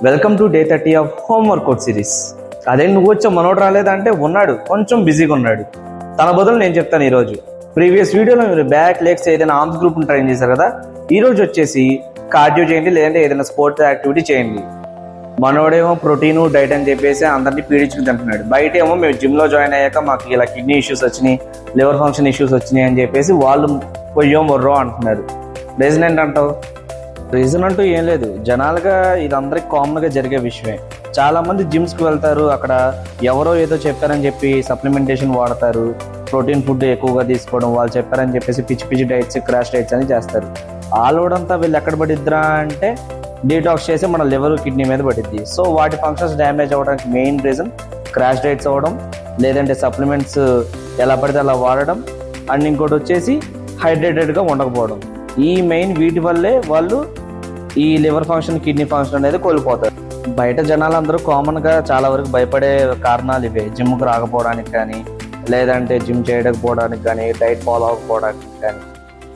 Welcome to day 30 of home workout series. అదే నువ్వు వచ్చా మనోడు రాలేదంటే ఉన్నాడు, కొంచెం బిజీగా ఉన్నాడు. తన బదులు నేను చెప్తాను. ఈరోజు ప్రీవియస్ వీడియోలో మీరు బ్యాక్ లెగ్స్ ఏదైనా ఆర్మ్స్ గ్రూప్ని ట్రైన్ చేశారు కదా, ఈరోజు వచ్చేసి కార్డియో చేయండి, లేదంటే ఏదైనా స్పోర్ట్స్ యాక్టివిటీ చేయండి. మనోడేమో ప్రోటీన్ డైట్ అని చెప్పేసి అందరినీ పీడించుకుని తింటున్నాడు. బయట ఏమో మేము జిమ్లో జాయిన్ అయ్యాక మాకు ఇలా కిడ్నీ ఇష్యూస్ వచ్చినాయి, లివర్ ఫంక్షన్ ఇష్యూస్ వచ్చినాయి అని చెప్పేసి వాళ్ళు పొయ్యో మొర్రో అంటున్నారు. రీజన్ ఏంటంటావు? రీజన్ అంటూ ఏం లేదు, జనాలుగా ఇది అందరికి కామన్గా జరిగే విషయమే. చాలామంది జిమ్స్కి వెళ్తారు, అక్కడ ఎవరో ఏదో చెప్పారని చెప్పి సప్లిమెంటేషన్ వాడతారు, ప్రోటీన్ ఫుడ్ ఎక్కువగా తీసుకోవడం, వాళ్ళు చెప్పారని చెప్పేసి పిచ్చి పిచ్చి డైట్స్, క్రాష్ డైట్స్ అని చేస్తారు. ఆ లోడ్ అంతా వీళ్ళు ఎక్కడ పడిద్దిరా అంటే డీటాక్స్ చేసి మన లివర్ కిడ్నీ మీద పడిద్ది. సో వాటి ఫంక్షన్స్ డ్యామేజ్ అవ్వడానికి మెయిన్ రీజన్ క్రాష్ డైట్స్ అవ్వడం, లేదంటే సప్లిమెంట్స్ ఎలా పడితే అలా వాడడం, అండ్ ఇంకోటి వచ్చేసి హైడ్రేటెడ్గా ఉండకపోవడం. ఈ మెయిన్ వీటి వల్లే వాళ్ళు ఈ లివర్ ఫంక్షన్, కిడ్నీ ఫంక్షన్ అనేది కోల్పోతారు. బయట జనాలందరూ కామన్గా చాలా వరకు భయపడే కారణాలు ఇవే. జిమ్కి రాకపోవడానికి కానీ, లేదంటే జిమ్ చేయకపోవడానికి కానీ, డైట్ ఫాలో అవ్వకపోవడానికి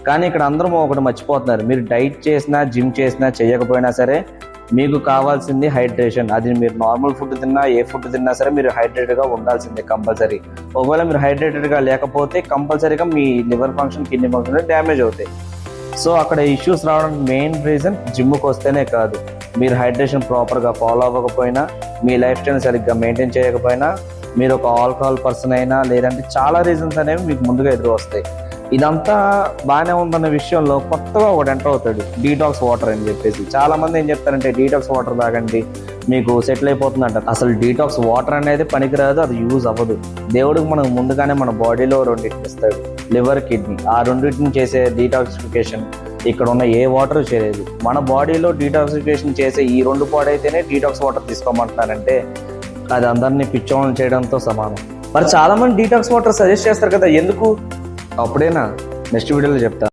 కానీ ఇక్కడ అందరూ ఒకటి మర్చిపోతున్నారు, మీరు డైట్ చేసినా, జిమ్ చేసినా, చేయకపోయినా సరే మీకు కావాల్సింది హైడ్రేషన్. అది మీరు నార్మల్ ఫుడ్ తిన్నా, ఏ ఫుడ్ తిన్నా సరే మీరు హైడ్రేటెడ్గా ఉండాల్సిందే కంపల్సరీ. ఒకవేళ మీరు హైడ్రేటెడ్గా లేకపోతే కంపల్సరీగా మీ liver function, kidney function damage అవుతాయి. సో అక్కడ ఇష్యూస్ రావడానికి మెయిన్ రీజన్ జిమ్కి వస్తేనే కాదు, మీరు హైడ్రేషన్ ప్రాపర్గా ఫాలో అవ్వకపోయినా, మీ లైఫ్ స్టైల్ సరిగ్గా మెయింటైన్ చేయకపోయినా, మీరు ఒక ఆల్కహాల్ పర్సన్ అయినా, లేదంటే చాలా రీజన్స్ అనేవి మీకు ముందుగా ఎదురు వస్తాయి. ఇదంతా బాగానే ఉందన్న విషయంలో కొత్తగా ఒకటి ఎంటర్ అవుతాడు, డీటాక్స్ వాటర్ అని చెప్పేసి. చాలా మంది ఏం చెప్తారంటే డీటాక్స్ వాటర్ తాగండి మీకు సెటిల్ అయిపోతుందంట. అసలు డీటాక్స్ వాటర్ అనేది పనికిరాదు, అది యూజ్ అవ్వదు. దేవుడికి మనకు ముందుగానే మన బాడీలో రెండింటిని ఇస్తాడు, లివర్, కిడ్నీ. ఆ రెండింటిని చేసే డీటాక్సిఫికేషన్ ఇక్కడ ఉన్న ఏ వాటర్ చేయలేదు. మన బాడీలో డీటాక్సిఫికేషన్ చేసే ఈ రెండు పాడైతేనే డీటాక్స్ వాటర్ తీసుకోమంటున్నారంటే అది అందరినీ పిచ్చోళ్ళని చేయడంతో సమానం. మరి చాలా మంది డీటాక్స్ వాటర్ సజెస్ట్ చేస్తారు కదా, ఎందుకు? అప్పుడేనా నెక్స్ట్ వీడియోలో చెప్తా.